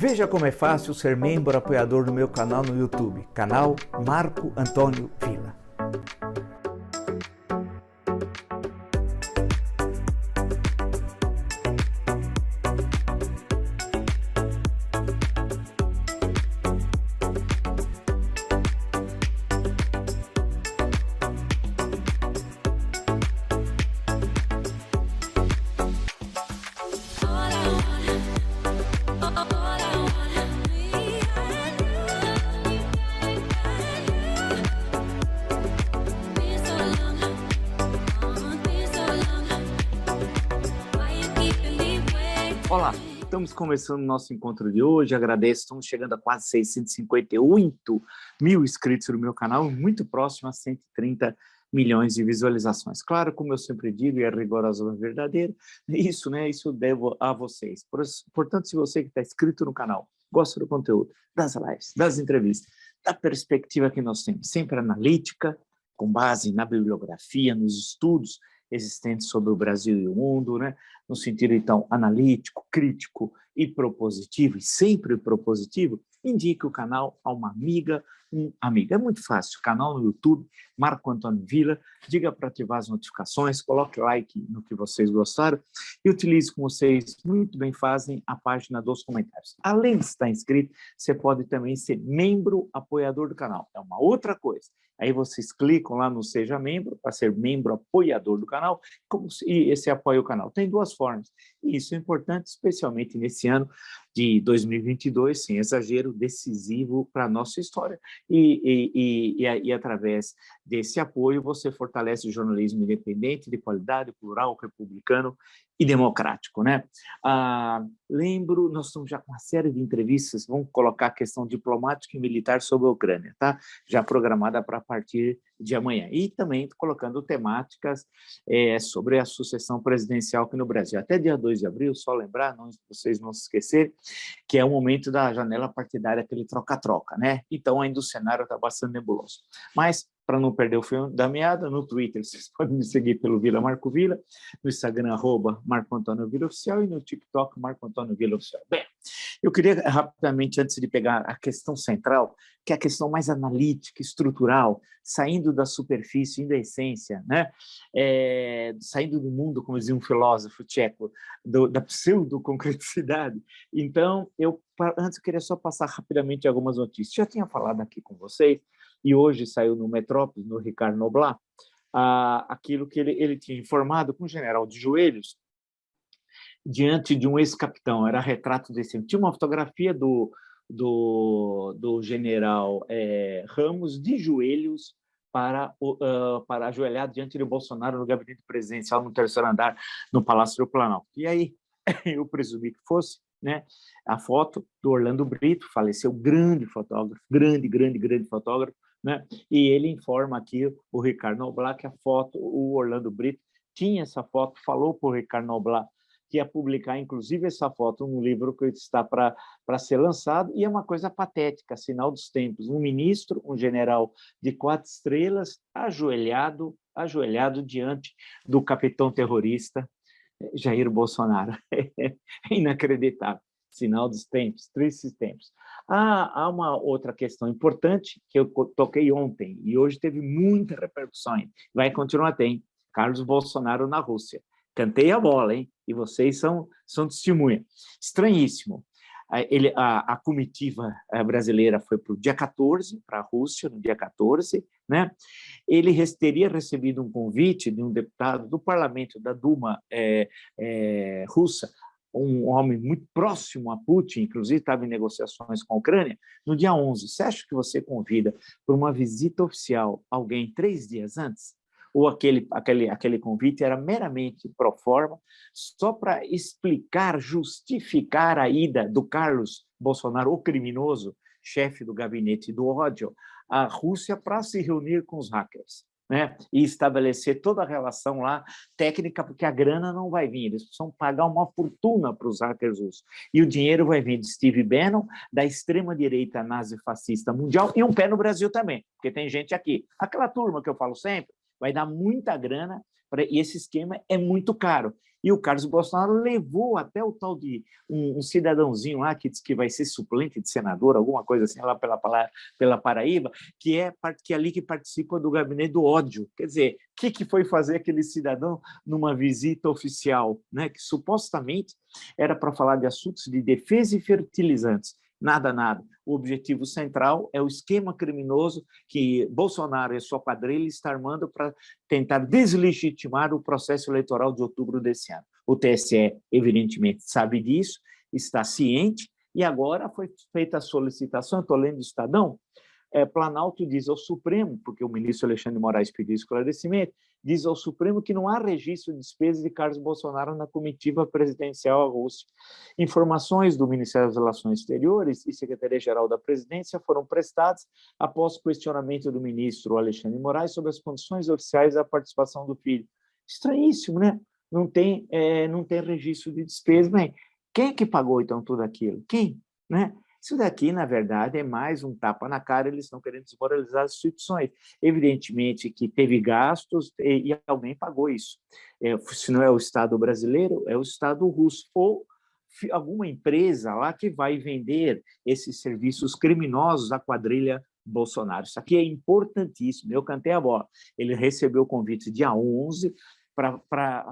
Veja como é fácil ser membro apoiador do meu canal no YouTube, canal Marco Antônio Villa. Olá, estamos começando o nosso encontro de hoje, agradeço, estamos chegando a quase 658 mil inscritos no meu canal, muito próximo a 130 milhões de visualizações. Claro, como eu sempre digo, e é rigorosamente verdadeiro, isso eu devo a vocês. Portanto, se você que está inscrito no canal, gosta do conteúdo, das lives, das entrevistas, da perspectiva que nós temos, sempre analítica, com base na bibliografia, nos estudos existentes sobre o Brasil e o mundo, no sentido, então, analítico, crítico e propositivo, e sempre propositivo, indique o canal a uma amiga, um amigo. É muito fácil, canal no YouTube, Marco Antônio Villa, diga para ativar as notificações, coloque like no que vocês gostaram e utilize, como vocês muito bem fazem, a página dos comentários. Além de estar inscrito, você pode também ser membro apoiador do canal, é uma outra coisa. Aí vocês clicam lá no Seja Membro, para ser membro apoiador do canal, e esse apoia o canal. Tem duas formas, e isso é importante, especialmente nesse ano de 2022, sem exagero, decisivo para a nossa história. E através desse apoio, você fortalece o jornalismo independente, de qualidade, plural, republicano e democrático, lembro, nós estamos já com uma série de entrevistas, vamos colocar a questão diplomática e militar sobre a Ucrânia, já programada para a partir de amanhã, e também colocando temáticas sobre a sucessão presidencial aqui no Brasil, até dia 2 de abril, só lembrar, vocês não se esquecerem, que é o momento da janela partidária, aquele troca-troca, então ainda o cenário está bastante nebuloso, mas para não perder o fio da meada, no Twitter vocês podem me seguir pelo Villa Marco Villa, no Instagram, Marco Antônio Villa Oficial, e no TikTok, Marco Antônio Villa Oficial. Bem, eu queria rapidamente, antes de pegar a questão central, que é a questão mais analítica, estrutural, saindo da superfície, indo à essência, saindo do mundo, como dizia um filósofo tcheco, da pseudo-concreticidade. Então, antes eu queria só passar rapidamente algumas notícias. Já tinha falado aqui com vocês, e hoje saiu no Metrópolis, no Ricardo Noblat, aquilo que ele tinha informado com o general de joelhos, diante de um ex-capitão, era retrato desse. Tinha uma fotografia do general Ramos de joelhos para ajoelhar diante de Bolsonaro no gabinete presidencial, no terceiro andar, no Palácio do Planalto. E aí, eu presumi que fosse a foto do Orlando Brito, faleceu, grande fotógrafo, grande fotógrafo, e ele informa aqui, o Ricardo Noblat, que a foto, o Orlando Brito tinha essa foto, falou para o Ricardo Noblat que ia publicar, inclusive, essa foto num livro que está para ser lançado, e é uma coisa patética, sinal dos tempos. Um ministro, um general de 4 estrelas, ajoelhado diante do capitão terrorista Jair Bolsonaro. É inacreditável. Sinal dos tempos, tristes tempos. Há uma outra questão importante que eu toquei ontem, e hoje teve muita repercussão, vai continuar tendo, Carlos Bolsonaro na Rússia. Cantei a bola, hein? E vocês são testemunha. Estranhíssimo. A comitiva brasileira foi para o dia 14, para a Rússia, no dia 14, Ele teria recebido um convite de um deputado do parlamento, da Duma russa, um homem muito próximo a Putin, inclusive estava em negociações com a Ucrânia, no dia 11. Você acha que você convida para uma visita oficial alguém 3 dias antes? Ou aquele convite era meramente pro forma, só para explicar, justificar a ida do Carlos Bolsonaro, o criminoso, chefe do gabinete do ódio, à Rússia para se reunir com os hackers, e estabelecer toda a relação lá técnica, porque a grana não vai vir, eles precisam pagar uma fortuna para os hackers russos. E o dinheiro vai vir de Steve Bannon, da extrema-direita nazi-fascista mundial, e um pé no Brasil também, porque tem gente aqui. Aquela turma que eu falo sempre, vai dar muita grana, e esse esquema é muito caro. E o Carlos Bolsonaro levou até o tal de um cidadãozinho lá que diz que vai ser suplente de senador, alguma coisa assim, lá pela Paraíba, que é ali que participa do gabinete do ódio. Quer dizer, o que foi fazer aquele cidadão numa visita oficial, né, que supostamente era para falar de assuntos de defesa e fertilizantes? Nada, nada. O objetivo central é o esquema criminoso que Bolsonaro e sua quadrilha estão armando para tentar deslegitimar o processo eleitoral de outubro desse ano. O TSE, evidentemente, sabe disso, está ciente, e agora foi feita a solicitação, estou lendo o Estadão, Planalto diz ao Supremo, porque o ministro Alexandre de Moraes pediu esclarecimento, diz ao Supremo que não há registro de despesas de Carlos Bolsonaro na comitiva presidencial à Rússia. Informações do Ministério das Relações Exteriores e Secretaria-Geral da Presidência foram prestadas após questionamento do ministro Alexandre de Moraes sobre as condições oficiais da participação do filho. Estranhíssimo, né? Não tem registro de despesas. Bem, quem é que pagou, então, tudo aquilo? Quem? Né? Isso daqui, na verdade, é mais um tapa na cara, eles estão querendo desmoralizar as instituições. Evidentemente que teve gastos e alguém pagou isso. Se não é o Estado brasileiro, é o Estado russo, ou alguma empresa lá que vai vender esses serviços criminosos à quadrilha Bolsonaro. Isso aqui é importantíssimo, eu cantei a bola. Ele recebeu o convite dia 11,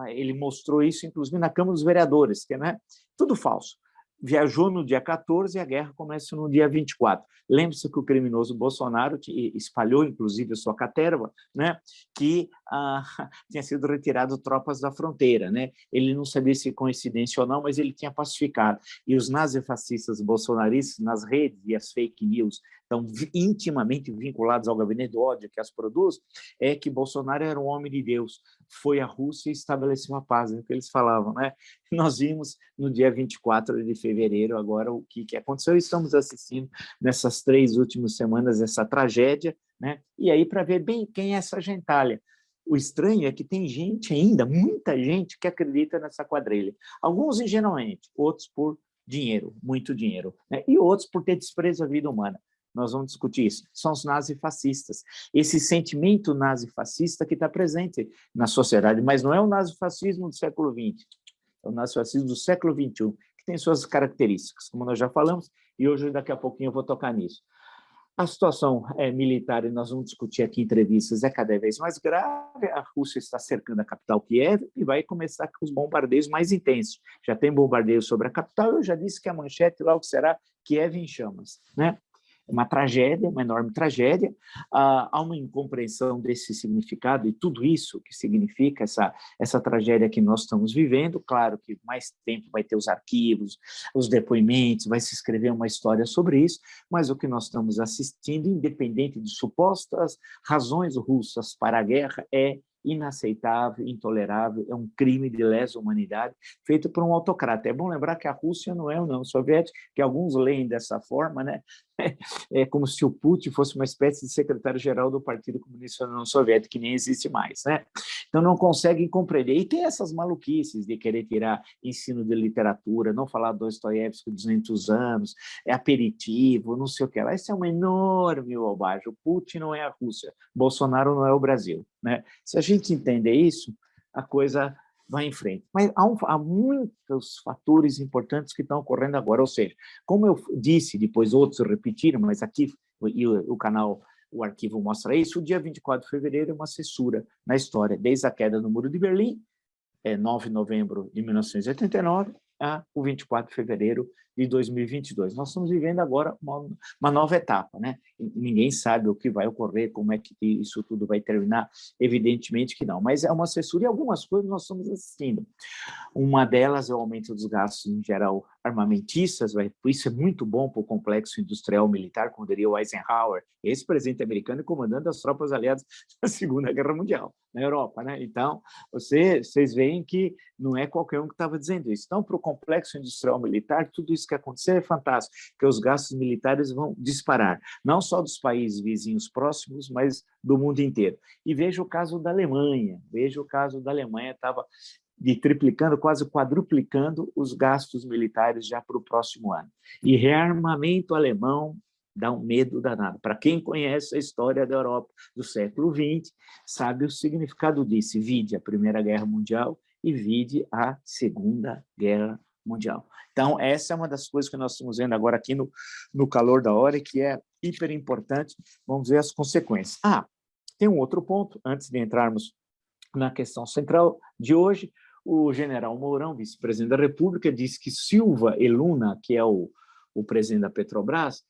ele mostrou isso, inclusive, na Câmara dos Vereadores, que é tudo falso. Viajou no dia 14 e a guerra começa no dia 24. Lembre-se que o criminoso Bolsonaro espalhou, inclusive, a sua caterva, né, que tinha sido retirado tropas da fronteira. Né? Ele não sabia se coincidência ou não, mas ele tinha pacificado. E os nazifascistas bolsonaristas, nas redes e as fake news, estão intimamente vinculados ao gabinete do ódio que as produz, é que Bolsonaro era um homem de Deus, foi à Rússia e estabeleceu a paz, é o que eles falavam. Né? Nós vimos no dia 24 de fevereiro agora o que aconteceu, e estamos assistindo nessas 3 últimas semanas essa tragédia, né? E aí para ver bem quem é essa gentalha. O estranho é que tem gente ainda, muita gente, que acredita nessa quadrilha. Alguns ingenuamente, outros por dinheiro, muito dinheiro, né? E outros por ter desprezo à vida humana. Nós vamos discutir isso. São os nazifascistas. Esse sentimento nazifascista que está presente na sociedade, mas não é o nazifascismo do século XX, é o nazifascismo do século XXI, que tem suas características, como nós já falamos, e hoje, daqui a pouquinho, eu vou tocar nisso. A situação militar, e nós vamos discutir aqui em entrevistas, é cada vez mais grave. A Rússia está cercando a capital Kiev e vai começar com os bombardeios mais intensos. Já tem bombardeio sobre a capital, eu já disse que a manchete lá o que será Kiev em chamas, né? Uma tragédia, uma enorme tragédia. Há uma incompreensão desse significado e tudo isso que significa essa tragédia que nós estamos vivendo. Claro que mais tempo vai ter os arquivos, os depoimentos, vai se escrever uma história sobre isso, mas o que nós estamos assistindo, independente de supostas razões russas para a guerra, é inaceitável, intolerável, é um crime de lesa humanidade feito por um autocrata. É bom lembrar que a Rússia não é a União Soviética, que alguns leem dessa forma, né? É como se o Putin fosse uma espécie de secretário-geral do Partido Comunista da União Soviética, que nem existe mais, né? Então não conseguem compreender. E tem essas maluquices de querer tirar ensino de literatura, não falar do Dostoiévski 200 anos, é aperitivo, não sei o que lá. Isso é uma enorme bobagem. O Putin não é a Rússia, Bolsonaro não é o Brasil, né? Se a gente entender isso, a coisa vai em frente. Mas há muitos fatores importantes que estão ocorrendo agora, ou seja, como eu disse, depois outros repetiram, mas aqui o canal, o arquivo mostra isso, o dia 24 de fevereiro é uma cessura na história, desde a queda do Muro de Berlim, 9 de novembro de 1989, a o 24 de fevereiro de 2022. Nós estamos vivendo agora uma nova etapa, né? Ninguém sabe o que vai ocorrer, como é que isso tudo vai terminar, evidentemente que não, mas é uma censura e algumas coisas nós estamos assistindo. Uma delas é o aumento dos gastos, em geral, armamentistas, isso é muito bom para o complexo industrial militar, como diria o Eisenhower, ex-presidente americano e comandante das tropas aliadas na Segunda Guerra Mundial, na Europa, né? Então, vocês veem que não é qualquer um que estava dizendo isso. Então, para o complexo industrial militar, tudo isso que aconteceu é fantástico, porque os gastos militares vão disparar, não só dos países vizinhos próximos, mas do mundo inteiro. E veja o caso da Alemanha, estava triplicando, quase quadruplicando os gastos militares já para o próximo ano. E rearmamento alemão dá um medo danado. Para quem conhece a história da Europa do século XX, sabe o significado disso. Vide a Primeira Guerra Mundial e vide a Segunda Guerra Mundial. Então, essa é uma das coisas que nós estamos vendo agora aqui no calor da hora e que é hiper importante. Vamos ver as consequências. Tem um outro ponto, antes de entrarmos na questão central de hoje. O general Mourão, vice-presidente da República, disse que Silva e Luna, que é o presidente da Petrobras,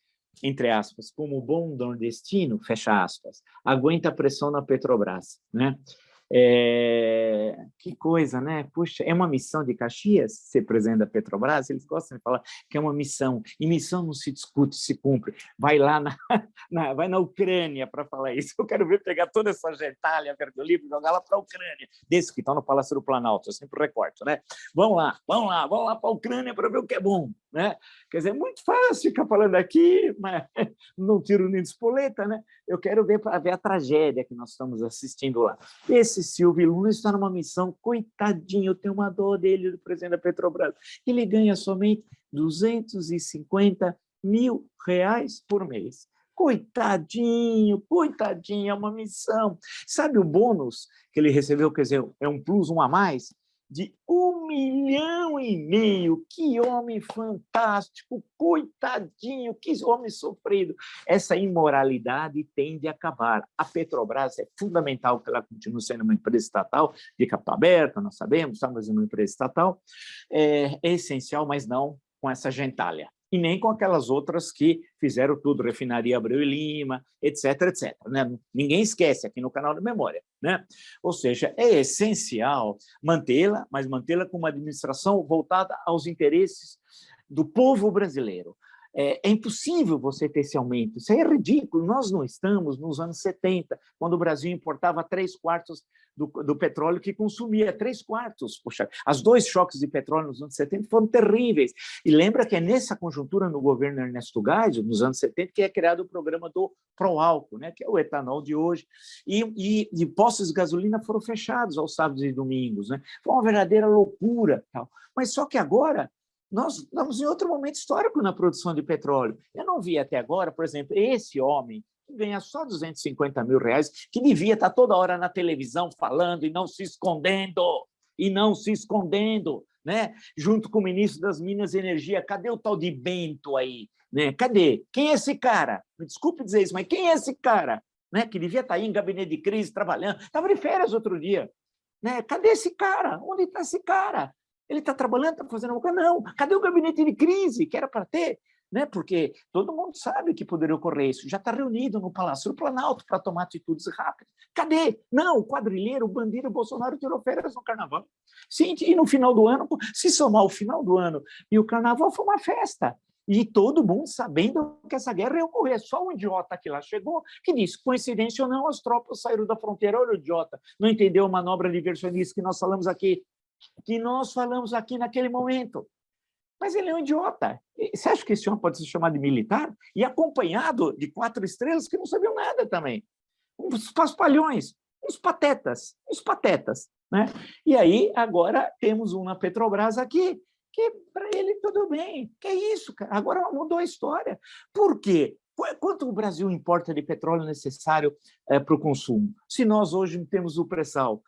entre aspas, como bom nordestino, fecha aspas, aguenta a pressão na Petrobras, né? Que coisa, né? Puxa, é uma missão de Caxias ser presidente da Petrobras? Eles gostam de falar que é uma missão, e missão não se discute, se cumpre. Vai lá vai na Ucrânia para falar isso. Eu quero ver pegar toda essa gentalha verde-oliva e jogar lá para a Ucrânia, desses que estão no Palácio do Planalto, eu sempre recorto, né? Vão lá para a Ucrânia para ver o que é bom, né? Quer dizer, é muito fácil ficar falando aqui, mas não tiro nem de espoleta, né? Eu quero ver a tragédia que nós estamos assistindo lá. Esse Silvio Luna está numa missão, coitadinho, eu tenho uma dor dele, do presidente da Petrobras. Ele ganha somente R$250 mil por mês. Coitadinho, é uma missão. Sabe o bônus que ele recebeu, quer dizer, é um plus, um a mais? De R$1,5 milhão. Que homem fantástico, coitadinho, que homem sofrido. Essa imoralidade tem de acabar. A Petrobras é fundamental que ela continue sendo uma empresa estatal, de capital aberto, nós sabemos, mas uma empresa estatal. É essencial, mas não com essa gentalha. E nem com aquelas outras que fizeram tudo, Refinaria Abreu e Lima, etc., etc. Né? Ninguém esquece aqui no canal da Memória. Né? Ou seja, é essencial mantê-la, mas mantê-la com uma administração voltada aos interesses do povo brasileiro. É impossível você ter esse aumento, isso é ridículo. Nós não estamos nos anos 70, quando o Brasil importava 3/4 do petróleo que consumia, 3/4. Poxa, os 2 choques de petróleo nos anos 70 foram terríveis. E lembra que é nessa conjuntura, no governo Ernesto Geisel, nos anos 70, que é criado o programa do Proálcool, né, que é o etanol de hoje, e postos de gasolina foram fechados aos sábados e domingos. Né? Foi uma verdadeira loucura. Tal. Mas só que agora nós estamos em outro momento histórico na produção de petróleo. Eu não vi até agora, por exemplo, esse homem que ganha só R$250 mil, que devia estar toda hora na televisão falando e não se escondendo, né? Junto com o ministro das Minas e Energia. Cadê o tal de Bento aí? Né? Cadê? Quem é esse cara? Me desculpe dizer isso, mas quem é esse cara? Né? Que devia estar aí em gabinete de crise, trabalhando. Estava de férias outro dia. Né? Cadê esse cara? Onde está esse cara? Ele está trabalhando, está fazendo alguma coisa? Não. Cadê o gabinete de crise que era para ter? Né? Porque todo mundo sabe que poderia ocorrer isso. Já está reunido no Palácio do Planalto para tomar atitudes rápidas. Cadê? Não, o quadrilheiro, o bandido, o Bolsonaro tirou férias no Carnaval. Sim, e no final do ano, se somar o final do ano e o Carnaval, foi uma festa. E todo mundo sabendo que essa guerra ia ocorrer. Só um idiota que lá chegou que disse, coincidência ou não, as tropas saíram da fronteira. Olha o idiota, não entendeu a manobra diversionista que nós falamos aqui naquele momento. Mas ele é um idiota. Você acha que esse homem pode ser chamado de militar? E acompanhado de 4 estrelas que não sabiam nada também. Uns paspalhões, uns patetas. Né? E aí, agora, temos um na Petrobras aqui, que para ele tudo bem. Que é isso, cara? Agora mudou a história. Por quê? Quanto o Brasil importa de petróleo necessário para o consumo? Se nós hoje não temos o pré-sal,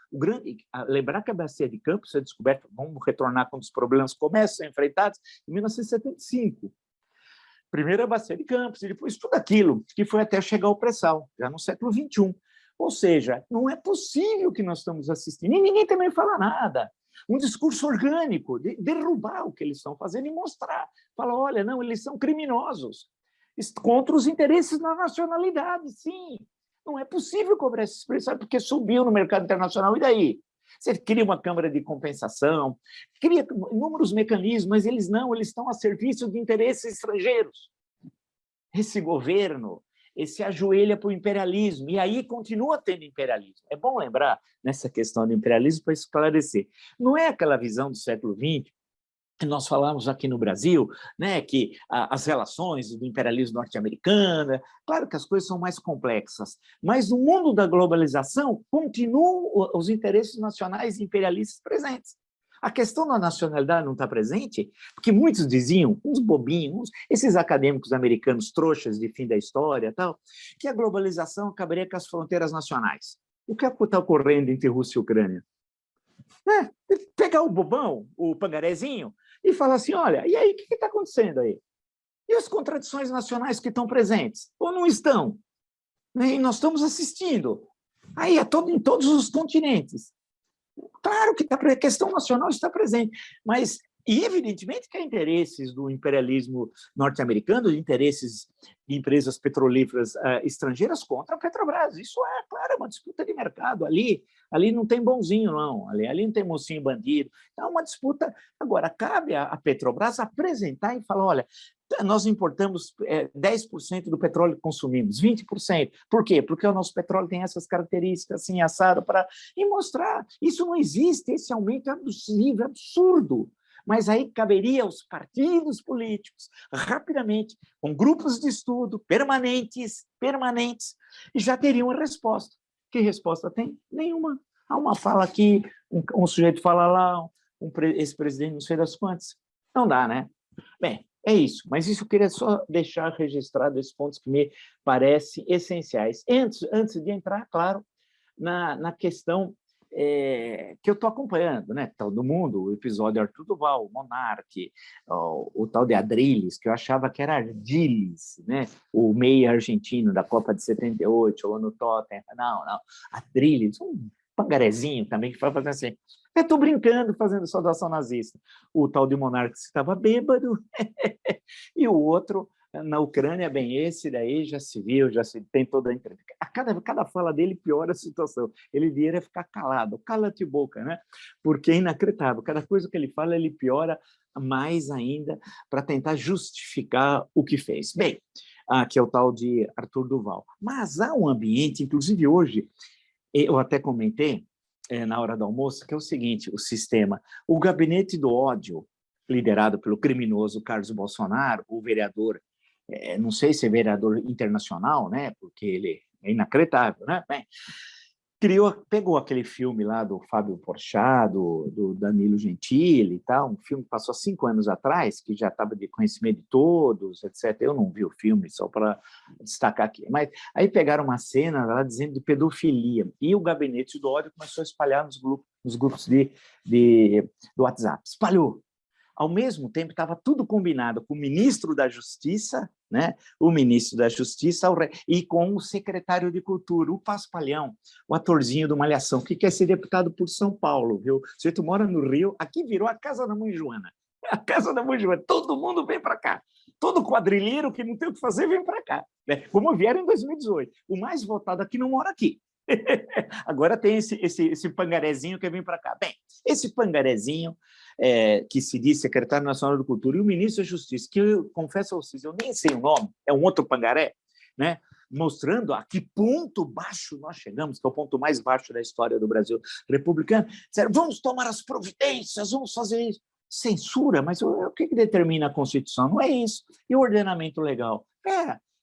lembrar que a bacia de Campos foi descoberta, vamos retornar quando os problemas começam a ser enfrentados, em 1975. Primeiro a bacia de Campos, e depois tudo aquilo que foi até chegar ao pré-sal, já no século XXI. Ou seja, não é possível que nós estamos assistindo, e ninguém também fala nada. Um discurso orgânico, de derrubar o que eles estão fazendo e mostrar. Fala, olha, não, eles são criminosos. Contra os interesses da nacionalidade, sim. Não é possível cobrar esse preço, porque subiu no mercado internacional, e daí? Você cria uma câmara de compensação, cria inúmeros mecanismos, mas eles estão a serviço de interesses estrangeiros. Esse governo se ajoelha para o imperialismo, e aí continua tendo imperialismo. É bom lembrar, nessa questão do imperialismo, para esclarecer. Não é aquela visão do século XX, que nós falamos aqui no Brasil, né, que as relações do imperialismo norte-americano, claro que as coisas são mais complexas, mas no mundo da globalização continuam os interesses nacionais imperialistas presentes. A questão da nacionalidade não está presente, porque muitos diziam, uns bobinhos, esses acadêmicos americanos trouxas de fim da história, tal, que a globalização acabaria com as fronteiras nacionais. O que está ocorrendo entre Rússia e Ucrânia? né? Pegar o bobão, o pangarezinho, e falar assim, olha, e aí, o que está acontecendo aí? E as contradições nacionais que estão presentes? Ou não estão? E nós estamos assistindo. Aí em todos os continentes. Claro que a questão nacional está presente, mas e evidentemente que há interesses do imperialismo norte-americano, interesses de empresas petrolíferas estrangeiras contra a Petrobras. Isso é, claro, uma disputa de mercado. Ali não tem bonzinho, não. Ali não tem mocinho bandido. É uma disputa. Agora, cabe à Petrobras apresentar e falar, olha, nós importamos 10% do petróleo que consumimos, 20%. Por quê? Porque o nosso petróleo tem essas características assim, assado, e mostrar. Isso não existe, esse aumento é abusivo, é absurdo. Mas aí caberia aos partidos políticos, rapidamente, com grupos de estudo permanentes, e já teriam a resposta. Que resposta tem? Nenhuma. Há uma fala aqui, um sujeito fala lá, esse presidente não sei das quantas. Não dá, né? Bem, é isso, mas isso eu queria só deixar registrado esses pontos que me parecem essenciais. Antes de entrar, claro, na questão que eu estou acompanhando, né? Todo mundo, o episódio Arthur Duval, o Monark, o tal de Adrilles, que eu achava que era Ardiles, né? O meia argentino da Copa de 78, ou no Tottenham. Não, Adrilles, um pangarezinho também, que vai fazer assim. Eu estou brincando, fazendo saudação nazista. O tal de Monark estava bêbado, e o outro, na Ucrânia, bem, esse daí já se viu, tem toda a entrevista. Cada fala dele piora a situação. Ele deveria ficar calado, cala-te boca, né? Porque é inacreditável. Cada coisa que ele fala, ele piora mais ainda para tentar justificar o que fez. Bem, que é o tal de Arthur Duval. Mas há um ambiente, inclusive hoje, eu até comentei na hora do almoço, que é o seguinte, o gabinete do ódio, liderado pelo criminoso Carlos Bolsonaro, o vereador, não sei se é vereador internacional, né, porque ele é inacreditável, né? Bem, pegou aquele filme lá do Fábio Porchat, do Danilo Gentili e tal, um filme que passou há 5 anos atrás, que já estava de conhecimento de todos, etc. Eu não vi o filme, só para destacar aqui. Mas aí pegaram uma cena lá dizendo de pedofilia, e o gabinete do ódio começou a espalhar nos grupos do WhatsApp. Espalhou. Ao mesmo tempo, estava tudo combinado com o ministro da Justiça, né? O ministro da Justiça e com o secretário de Cultura, o Paspalhão, o atorzinho do Malhação, que quer ser deputado por São Paulo, viu? Se tu mora no Rio, aqui virou a casa da mãe Joana. A casa da mãe Joana, todo mundo vem para cá. Todo quadrilheiro que não tem o que fazer vem para cá. Né? Como vieram em 2018. O mais votado aqui não mora aqui. Agora tem esse pangarezinho que vem para cá. Bem, esse pangarezinho, que se diz secretário nacional da Cultura, e o ministro da Justiça, que eu confesso a vocês, eu nem sei o nome, é um outro pangaré, né? Mostrando a que ponto baixo nós chegamos, que é o ponto mais baixo da história do Brasil republicano. Disseram, vamos tomar as providências, vamos fazer isso. Censura, mas o que determina a Constituição? Não é isso. E o ordenamento legal?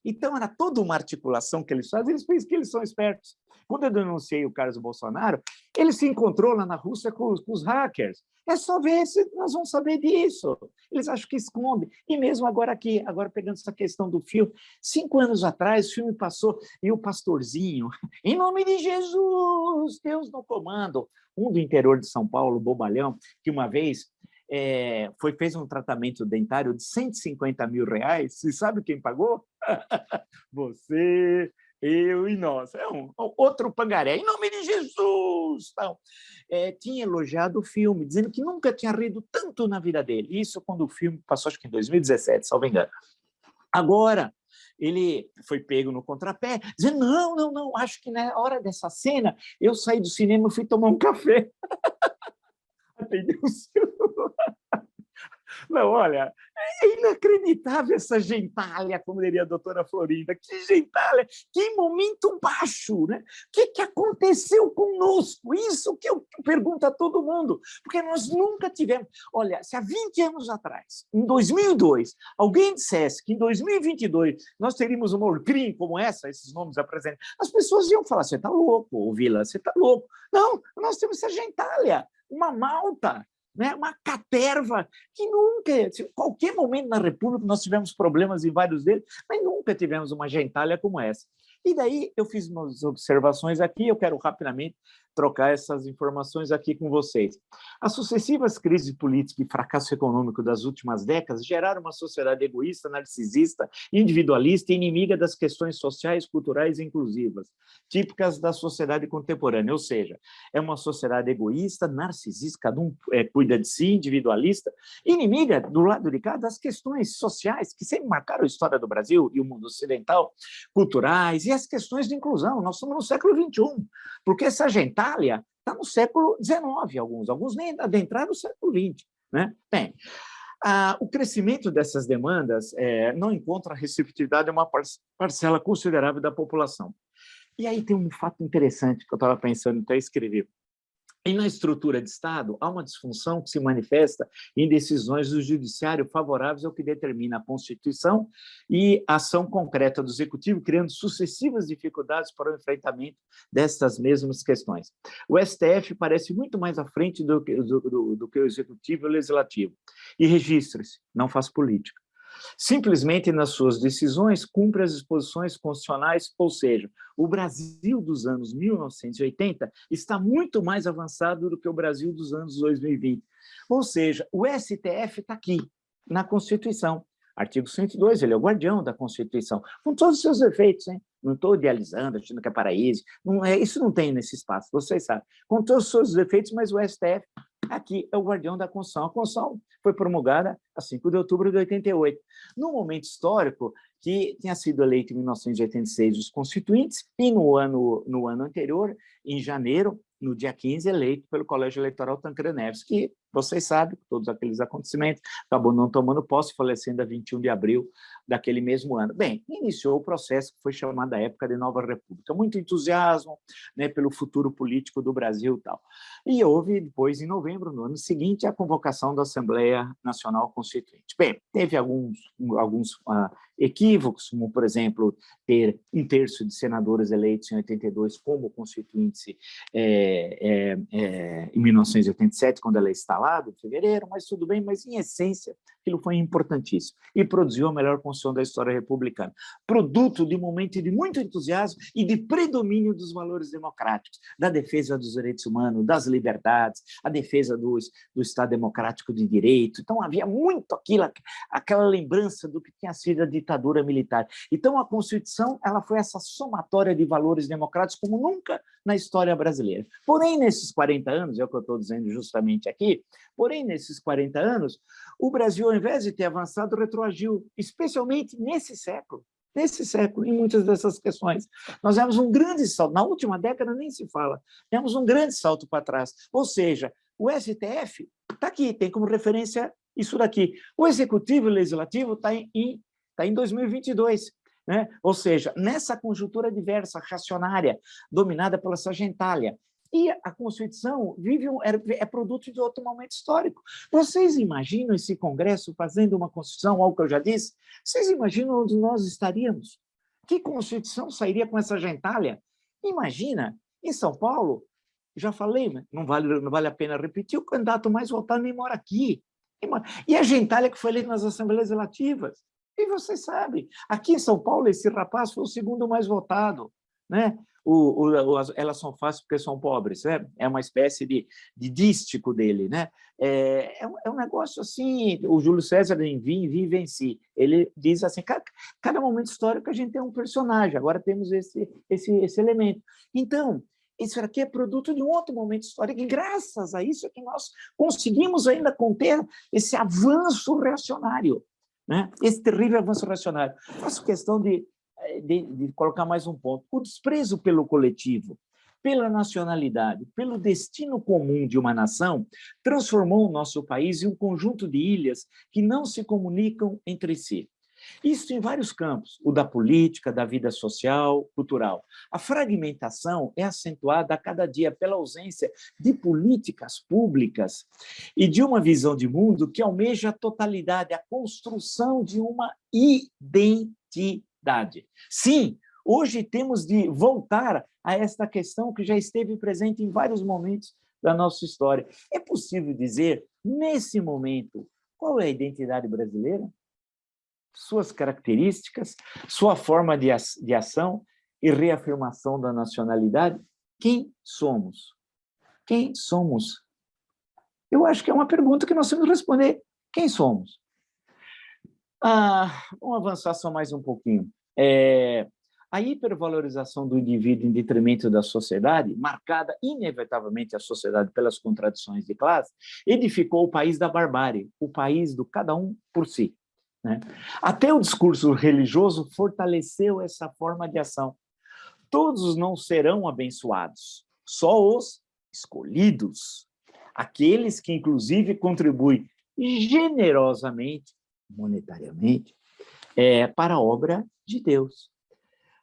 Então era toda uma articulação que eles fazem, eles pensam que eles são espertos. Quando eu denunciei o Carlos Bolsonaro, ele se encontrou lá na Rússia com os hackers. É só ver se nós vamos saber disso. Eles acham que escondem. E mesmo agora aqui, agora pegando essa questão do filme, 5 anos atrás o filme passou e o pastorzinho, em nome de Jesus, Deus no comando, um do interior de São Paulo, bobalhão, que uma vez fez um tratamento dentário de R$150 mil. Você sabe quem pagou? Você, eu e nós. É outro pangaré. Em nome de Jesus! Tal. Tinha elogiado o filme, dizendo que nunca tinha rido tanto na vida dele. Isso quando o filme passou, acho que em 2017, salvo engano. Agora, ele foi pego no contrapé, dizendo, não, acho que na hora dessa cena, eu saí do cinema e fui tomar um café. Entendeu? Não, olha, é inacreditável essa gentalha, como diria a doutora Florinda. Que gentalha, que momento baixo, né? O que aconteceu conosco? Isso que eu pergunto a todo mundo, porque nós nunca tivemos... Olha, se há 20 anos atrás, em 2002, alguém dissesse que em 2022 nós teríamos uma Orcrim como essa, esses nomes apresentados, as pessoas iam falar, você está louco, Vila, você está louco. Não, nós temos essa gentalha, uma malta, né? Uma caterva que nunca, qualquer momento na República nós tivemos problemas em vários deles, mas nunca tivemos uma gentalha como essa. E daí eu fiz umas observações aqui, eu quero rapidamente trocar essas informações aqui com vocês. As sucessivas crises políticas e fracasso econômico das últimas décadas geraram uma sociedade egoísta, narcisista, individualista e inimiga das questões sociais, culturais e inclusivas, típicas da sociedade contemporânea, ou seja, é uma sociedade egoísta, narcisista, cada um cuida de si, individualista, inimiga, do lado de cá, das questões sociais que sempre marcaram a história do Brasil e o mundo ocidental, culturais e as questões de inclusão. Nós estamos no século XXI, porque essa gentalha está no século XIX, alguns nem adentraram no século XX. Né? Bem, o crescimento dessas demandas não encontra receptividade de uma parcela considerável da população. E aí tem um fato interessante que eu estava pensando até escrever. E na estrutura de Estado, há uma disfunção que se manifesta em decisões do judiciário favoráveis ao que determina a Constituição e a ação concreta do Executivo, criando sucessivas dificuldades para o enfrentamento destas mesmas questões. O STF parece muito mais à frente do que o Executivo e o Legislativo. E registre-se, não faz política. Simplesmente, nas suas decisões, cumpre as disposições constitucionais, ou seja, o Brasil dos anos 1980 está muito mais avançado do que o Brasil dos anos 2020. Ou seja, o STF está aqui, na Constituição. Artigo 102, ele é o guardião da Constituição, com todos os seus defeitos, hein? Não estou idealizando, achando que é paraíso, isso não tem nesse espaço, vocês sabem. Com todos os seus defeitos, mas o STF aqui é o guardião da Constituição. A Constituição foi promulgada a 5 de outubro de 88, num momento histórico que tinha sido eleito em 1986 os constituintes, e no ano anterior, em janeiro, no dia 15, eleito pelo Colégio Eleitoral Tancredo Neves, que vocês sabem, todos aqueles acontecimentos, acabou não tomando posse, falecendo a 21 de abril daquele mesmo ano. Bem, iniciou o processo que foi chamado à época de Nova República. Muito entusiasmo, né, pelo futuro político do Brasil e tal. E houve, depois, em novembro, no ano seguinte, a convocação da Assembleia Nacional Constituinte. Bem, teve alguns equívocos, como, por exemplo, ter 1/3 de senadores eleitos em 82 como constituintes em 1987, quando ela é instalada, em fevereiro, mas tudo bem, mas, em essência, aquilo foi importantíssimo e produziu a melhor Constituição da história republicana. Produto de um momento de muito entusiasmo e de predomínio dos valores democráticos, da defesa dos direitos humanos, das liberdades, a defesa do Estado democrático de direito. Então, havia muito aquela lembrança do que tinha sido a ditadura militar. Então, a Constituição ela foi essa somatória de valores democráticos como nunca na história brasileira. Porém, nesses 40 anos, é o que eu estou dizendo justamente aqui, porém, nesses 40 anos, o Brasil, ao invés de ter avançado, retroagiu, especialmente nesse século, em muitas dessas questões. Nós demos um grande salto, na última década nem se fala, demos um grande salto para trás, ou seja, o STF está aqui, tem como referência isso daqui. O Executivo e o Legislativo está em 2022, né? Ou seja, nessa conjuntura diversa, racionária, dominada pela essa gentalha. E a Constituição é produto de outro momento histórico. Vocês imaginam esse Congresso fazendo uma Constituição, algo que eu já disse? Vocês imaginam onde nós estaríamos? Que Constituição sairia com essa gentalha? Imagina, em São Paulo, já falei, não vale a pena repetir, o candidato mais votado nem mora aqui. E a gentalha que foi eleita nas Assembleias Legislativas. E vocês sabem, aqui em São Paulo, esse rapaz foi o segundo mais votado, né? Elas são fáceis porque são pobres, né? É uma espécie de dístico dele, né? É um negócio assim, o Júlio César em Vive em Si, ele diz assim, cada momento histórico a gente tem um personagem, agora temos esse elemento. Então, isso aqui é produto de um outro momento histórico, e graças a isso é que nós conseguimos ainda conter esse avanço reacionário, né? Esse terrível avanço reacionário. Faço questão de colocar mais um ponto. O desprezo pelo coletivo, pela nacionalidade, pelo destino comum de uma nação, transformou o nosso país em um conjunto de ilhas que não se comunicam entre si. Isso em vários campos, o da política, da vida social, cultural. A fragmentação é acentuada a cada dia pela ausência de políticas públicas e de uma visão de mundo que almeja a totalidade, a construção de uma identidade. Sim, hoje temos de voltar a esta questão que já esteve presente em vários momentos da nossa história. É possível dizer, nesse momento, qual é a identidade brasileira? Suas características, sua forma de ação, e reafirmação da nacionalidade, quem somos? Quem somos? Eu acho que é uma pergunta que nós temos que responder. Quem somos? Vamos avançar só mais um pouquinho. A hipervalorização do indivíduo em detrimento da sociedade, marcada inevitavelmente a sociedade pelas contradições de classe, edificou o país da barbárie, o país do cada um por si, né? Até o discurso religioso fortaleceu essa forma de ação. Todos não serão abençoados, só os escolhidos, aqueles que, inclusive, contribuem generosamente, monetariamente, para a obra de Deus.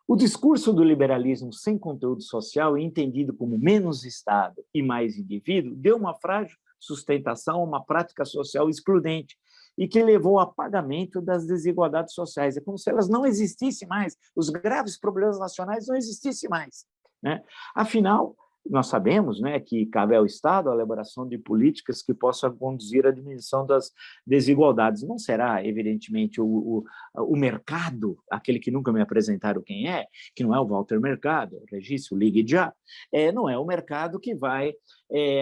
O discurso do liberalismo sem conteúdo social, entendido como menos Estado e mais indivíduo, deu uma frágil sustentação a uma prática social excludente e que levou ao apagamento das desigualdades sociais. É como se elas não existissem mais, os graves problemas nacionais não existissem mais, né? Afinal, nós sabemos, né, que cabe ao Estado a elaboração de políticas que possam conduzir à diminuição das desigualdades. Não será, evidentemente, o mercado, aquele que nunca me apresentaram quem é, que não é o Walter Mercado, registro, ligue já, não é o mercado que vai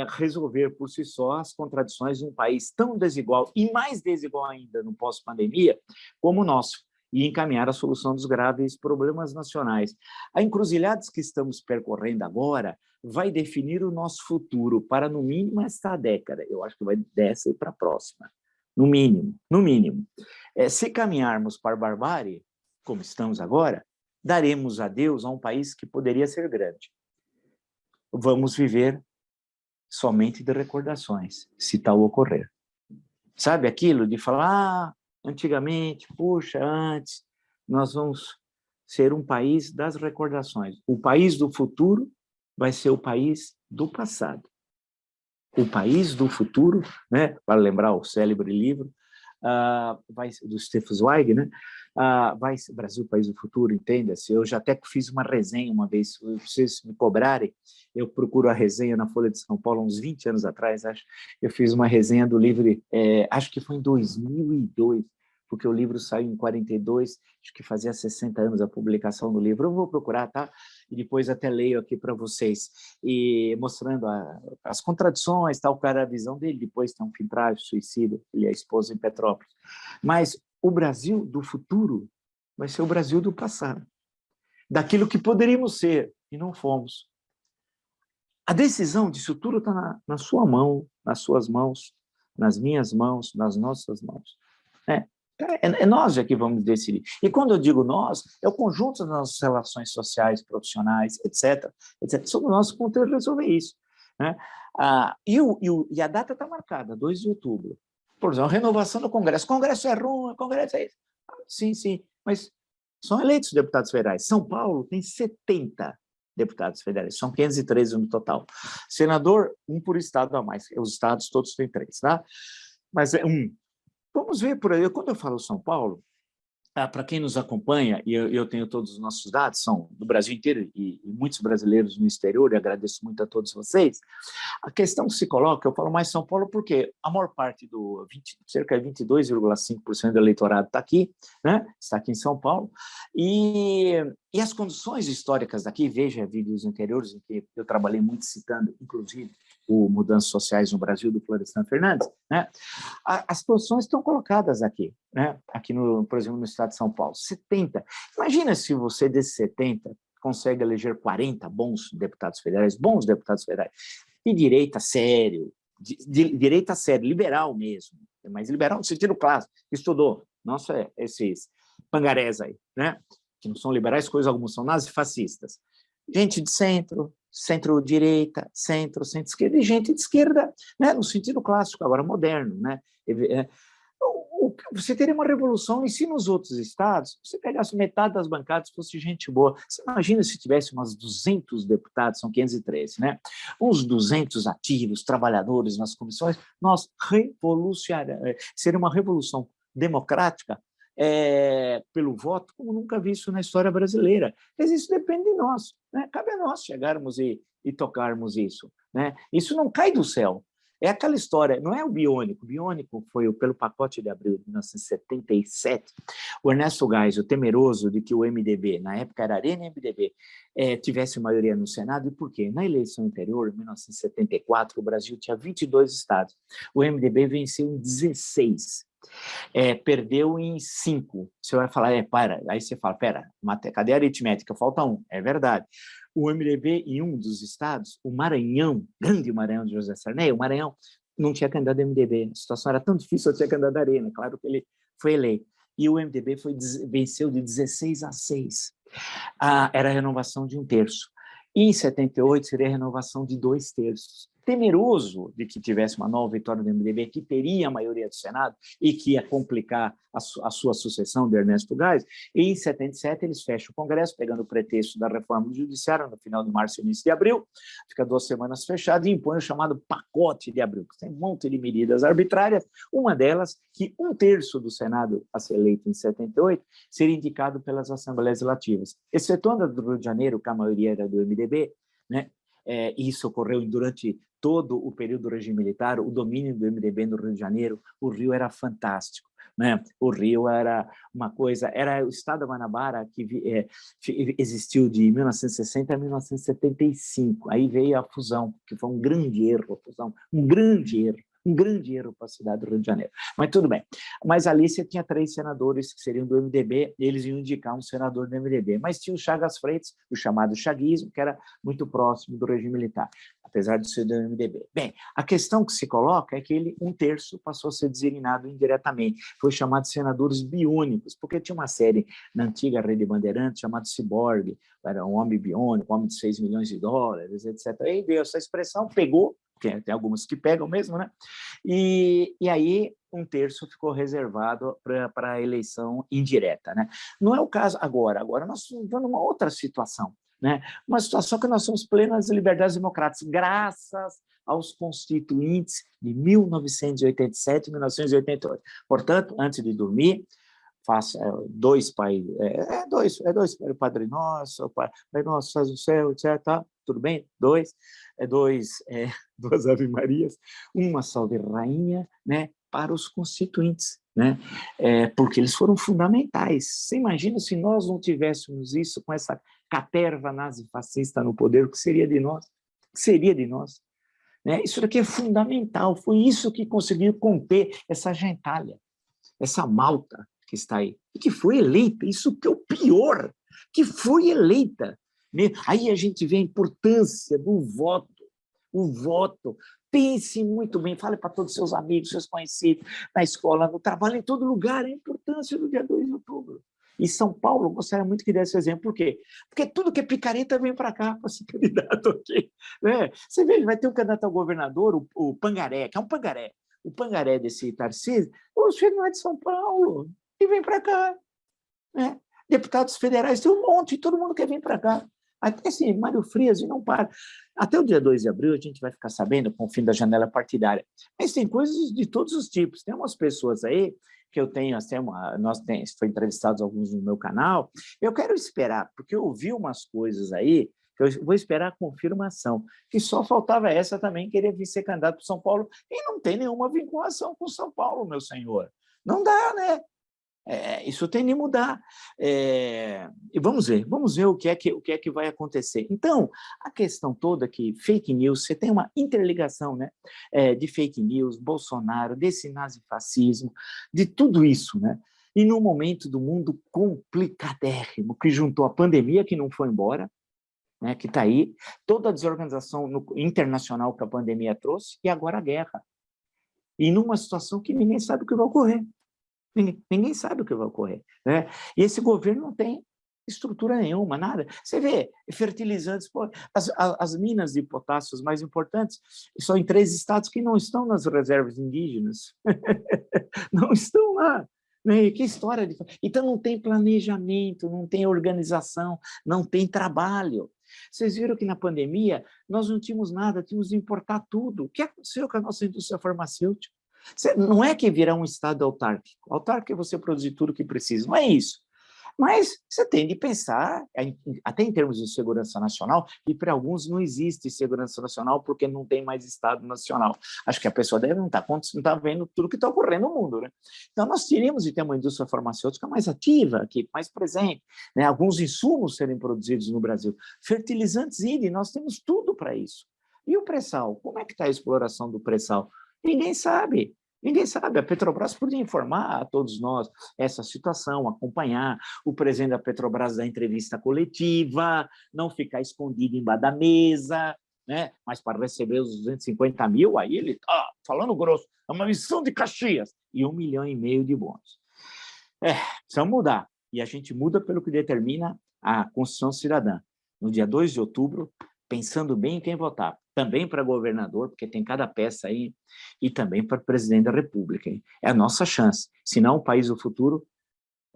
resolver por si só as contradições de um país tão desigual, e mais desigual ainda no pós-pandemia, como o nosso, e encaminhar a solução dos graves problemas nacionais. A encruzilhada que estamos percorrendo agora vai definir o nosso futuro para, no mínimo, esta década. Eu acho que vai dessa e para a próxima. No mínimo, no mínimo. Se caminharmos para a barbárie, como estamos agora, daremos adeus a um país que poderia ser grande. Vamos viver somente de recordações, se tal ocorrer. Sabe aquilo de falar, antigamente, puxa, antes, nós vamos ser um país das recordações. O país do futuro vai ser o país do passado. O país do futuro, né, para lembrar o célebre livro do Stefan Zweig, né, vai ser Brasil, o país do futuro, entenda-se. Eu já até fiz uma resenha uma vez, se vocês me cobrarem, eu procuro a resenha na Folha de São Paulo, uns 20 anos atrás, acho, eu fiz uma resenha do livro, acho que foi em 2002, porque o livro saiu em 42, acho que fazia 60 anos a publicação do livro. Eu vou procurar, tá? E depois até leio aqui para vocês, e mostrando as contradições, tal, cara, a visão dele. Depois tem um fim trágico, suicídio, ele é esposo em Petrópolis. Mas o Brasil do futuro vai ser o Brasil do passado, daquilo que poderíamos ser e não fomos. A decisão disso tudo está na sua mão, nas suas mãos, nas minhas mãos, nas nossas mãos, né? É nós que vamos decidir. E quando eu digo nós, é o conjunto das nossas relações sociais, profissionais, etc. etc. Somos nós que vamos ter que resolver isso, né? E a data está marcada, 2 de outubro. Por exemplo, a renovação do Congresso. O Congresso é ruim, o Congresso é isso. Sim, sim, mas são eleitos deputados federais. São Paulo tem 70 deputados federais, são 513 no total. Senador, um por estado a mais. Os estados todos têm 3, tá? Mas é um. Vamos ver por aí. Quando eu falo São Paulo, para quem nos acompanha, e eu tenho todos os nossos dados, são do Brasil inteiro e muitos brasileiros no exterior, e agradeço muito a todos vocês. A questão que se coloca, eu falo mais São Paulo porque a maior parte cerca de 22,5% do eleitorado está aqui, né? Está aqui em São Paulo, e as condições históricas daqui, veja vídeos anteriores em que eu trabalhei muito citando, inclusive, o Mudanças Sociais no Brasil, do Florestan Fernandes, né? As posições estão colocadas aqui, né? Aqui, por exemplo, no estado de São Paulo, 70. Imagina se você, desses 70, consegue eleger 40 bons deputados federais, de direita sério, direita sério, liberal mesmo, mas liberal no sentido clássico, estudou, nossa, esses pangarés aí, né? Que não são liberais, coisa alguma, são nazifascistas. Gente de centro, centro-direita, centro-esquerda, e gente de esquerda, né, no sentido clássico, agora moderno, né? Você teria uma revolução, e se nos outros estados, você pegasse metade das bancadas, fosse gente boa. Você imagina se tivesse umas 200 deputados, são 513, né? Uns 200 ativos, trabalhadores nas comissões, nós revolucionaríamos, seria uma revolução democrática, pelo voto, como nunca vi isso na história brasileira. Mas isso depende de nós, né? Cabe a nós chegarmos e tocarmos isso, né? Isso não cai do céu. É aquela história, não é o biônico foi pelo pacote de abril de 1977, o Ernesto Geisel, temeroso de que o MDB, na época era Arena e MDB, tivesse maioria no Senado, e por quê? Na eleição anterior, em 1974, o Brasil tinha 22 estados, o MDB venceu em 16, perdeu em 5. Você vai falar, aí você fala, cadê a aritmética? Falta 1. É verdade. O MDB, em um dos estados, o Maranhão, grande Maranhão de José Sarney, o Maranhão não tinha candidato do MDB. A situação era tão difícil, eu tinha candidato da Arena. Claro que ele foi eleito. E o MDB venceu de 16-6. Era a renovação de 1/3. E em 78 seria a renovação de 2/3. Temeroso de que tivesse uma nova vitória do MDB, que teria a maioria do Senado e que ia complicar a sua sucessão de Ernesto Geisel, e em 77 eles fecham o Congresso, pegando o pretexto da reforma do Judiciário, no final de março e início de abril, fica 2 semanas fechado e impõe o chamado pacote de abril, que tem um monte de medidas arbitrárias, uma delas que 1/3 do Senado a ser eleito em 78 seria indicado pelas Assembleias Legislativas, excetuando a do Rio de Janeiro, que a maioria era do MDB, né? Isso ocorreu durante todo o período do regime militar, o domínio do MDB no Rio de Janeiro, o Rio era fantástico, né? O Rio era uma coisa, era o estado da Guanabara que existiu de 1960 a 1975, aí veio a fusão, que foi um grande erro, a fusão, um grande erro para a cidade do Rio de Janeiro. Mas tudo bem. Mas ali você tinha 3 senadores que seriam do MDB, eles iam indicar um senador do MDB. Mas tinha o Chagas Freitas, o chamado chaguismo, que era muito próximo do regime militar, apesar de ser do MDB. Bem, a questão que se coloca é que ele, 1/3, passou a ser designado indiretamente. Foi chamado de senadores biônicos, porque tinha uma série na antiga Rede Bandeirantes chamada Ciborgue, era um homem biônico, um homem de 6 milhões de dólares, etc. Aí veio essa expressão, pegou, porque tem algumas que pegam mesmo, né? E aí 1/3 ficou reservado para a eleição indireta, né? Não é o caso agora nós estamos vivendo uma outra situação, né? Uma situação que nós somos plenas de liberdades democráticas, graças aos constituintes de 1987 e 1988. Portanto, antes de dormir, faça 2 Pai, dois Padre Nosso, Pai Nosso, faz o céu, etc. Tá? Tudo bem? 2, 2 Ave Marias, uma Salve Rainha, né, para os constituintes, né? Porque eles foram fundamentais. Você imagina se nós não tivéssemos isso com essa caterva nazi-fascista no poder, o que seria de nós? O que seria de nós? Né? Isso daqui é fundamental, foi isso que conseguiu conter essa gentalha, essa malta que está aí, e que foi eleita, isso que é o pior, que foi eleita. Aí a gente vê a importância do voto, o voto. Pense muito bem, fale para todos os seus amigos, seus conhecidos, na escola, no trabalho, em todo lugar, a importância do dia 2 de outubro. E São Paulo, eu gostaria muito que desse exemplo. Por quê? Porque tudo que é picareta vem para cá, para ser candidato aqui. Né? Você vê, vai ter um candidato ao governador, o Pangaré, que é um pangaré. O pangaré desse Tarcísio, o filho não é de São Paulo, e vem para cá. Né? Deputados federais, tem um monte, todo mundo quer vir para cá. Até esse Mário Frias e não para. Até o dia 2 de abril a gente vai ficar sabendo com o fim da janela partidária. Mas tem coisas de todos os tipos. Tem umas pessoas aí que eu tenho, foi entrevistados alguns no meu canal, eu quero esperar, porque eu ouvi umas coisas aí, que eu vou esperar a confirmação, que só faltava essa também, querer vir ser candidato para São Paulo, e não tem nenhuma vinculação com São Paulo, meu senhor. Não dá, né? Isso tem de mudar. E vamos ver o que é que vai acontecer. Então, a questão toda que fake news, você tem uma interligação, né, de fake news, Bolsonaro, desse nazifascismo, de tudo isso, né? E num momento do mundo complicadérrimo, que juntou a pandemia, que não foi embora, né, que está aí, toda a desorganização internacional que a pandemia trouxe, e agora a guerra. E numa situação que ninguém sabe o que vai ocorrer. Ninguém sabe o que vai ocorrer. Né? E esse governo não tem estrutura nenhuma, nada. Você vê, fertilizantes, as minas de potássio mais importantes são em 3 estados que não estão nas reservas indígenas. Não estão lá. Né? Que história de... Então não tem planejamento, não tem organização, não tem trabalho. Vocês viram que na pandemia nós não tínhamos nada, tínhamos de importar tudo. O que aconteceu com a nossa indústria farmacêutica? Não é que virar um estado autárquico. Autárquico é você produzir tudo o que precisa, não é isso. Mas você tem de pensar, até em termos de segurança nacional, e para alguns não existe segurança nacional porque não tem mais Estado Nacional. Acho que a pessoa deve não estar vendo tudo que está ocorrendo no mundo, né? Então, nós teríamos de ter uma indústria farmacêutica mais ativa aqui, mais presente, né? Alguns insumos serem produzidos no Brasil. Fertilizantes, nós temos tudo para isso. E o pré-sal? Como é que está a exploração do pré-sal? Ninguém sabe. Ninguém sabe. A Petrobras podia informar a todos nós essa situação, acompanhar. O presidente da Petrobras dar entrevista coletiva, não ficar escondido embaixo da mesa, né? Mas para receber os 250 mil, aí ele está falando grosso. É uma missão de Caxias. E 1,5 milhão de bônus. Precisamos mudar. E a gente muda pelo que determina a Constituição Cidadã. No dia 2 de outubro, pensando bem em quem votar. Também para governador, porque tem cada peça aí, e também para presidente da República. Hein? É a nossa chance. Senão, o país do futuro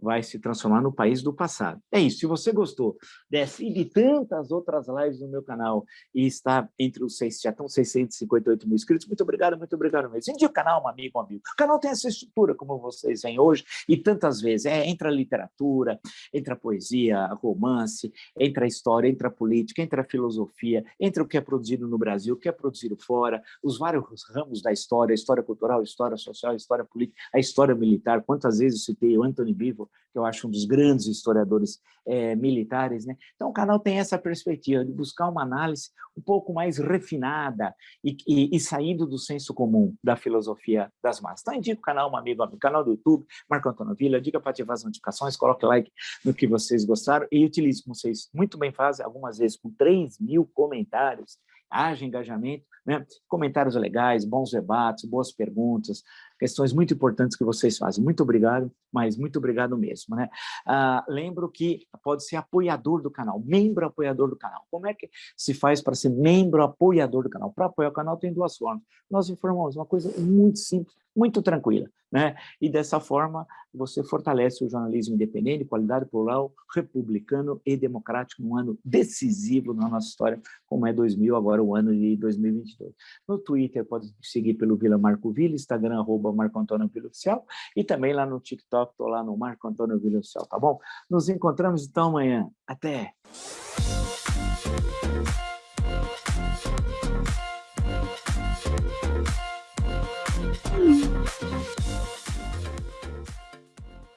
vai se transformar no país do passado. É isso. Se você gostou dessa e de tantas outras lives no meu canal e está entre os já estão 658 mil inscritos, muito obrigado mesmo. Indique o canal, um amigo. O canal tem essa estrutura, como vocês veem hoje, e tantas vezes. Entra a literatura, entra a poesia, a romance, entra a história, entra a política, entra a filosofia, entra o que é produzido no Brasil, o que é produzido fora, os vários ramos da história, a história cultural, a história social, a história política, a história militar. Quantas vezes eu citei o Anthony Beevor, que eu acho um dos grandes historiadores militares, né? Então, o canal tem essa perspectiva de buscar uma análise um pouco mais refinada e saindo do senso comum da filosofia das massas. Então, indica o canal, um amigo, canal do YouTube, Marco Antônio Villa, diga para ativar as notificações, coloque like no que vocês gostaram e utilize, como vocês muito bem fazem, algumas vezes com 3.000 comentários, haja engajamento, né? Comentários legais, bons debates, boas perguntas, questões muito importantes que vocês fazem. Muito obrigado, mas muito obrigado mesmo, né? Lembro que pode ser apoiador do canal, membro apoiador do canal. Como é que se faz para ser membro apoiador do canal? Para apoiar o canal tem duas formas. Nós informamos uma coisa muito simples, muito tranquila, né? E dessa forma você fortalece o jornalismo independente, qualidade plural, republicano e democrático, num ano decisivo na nossa história, como é 2000, agora o ano de 2022. No Twitter pode seguir pelo Vila Marco Villa, Instagram @Marco Antônio Villa Oficial, e também lá no TikTok, estou lá no Marco Antônio Villa Oficial, tá bom? Nos encontramos então amanhã. Até!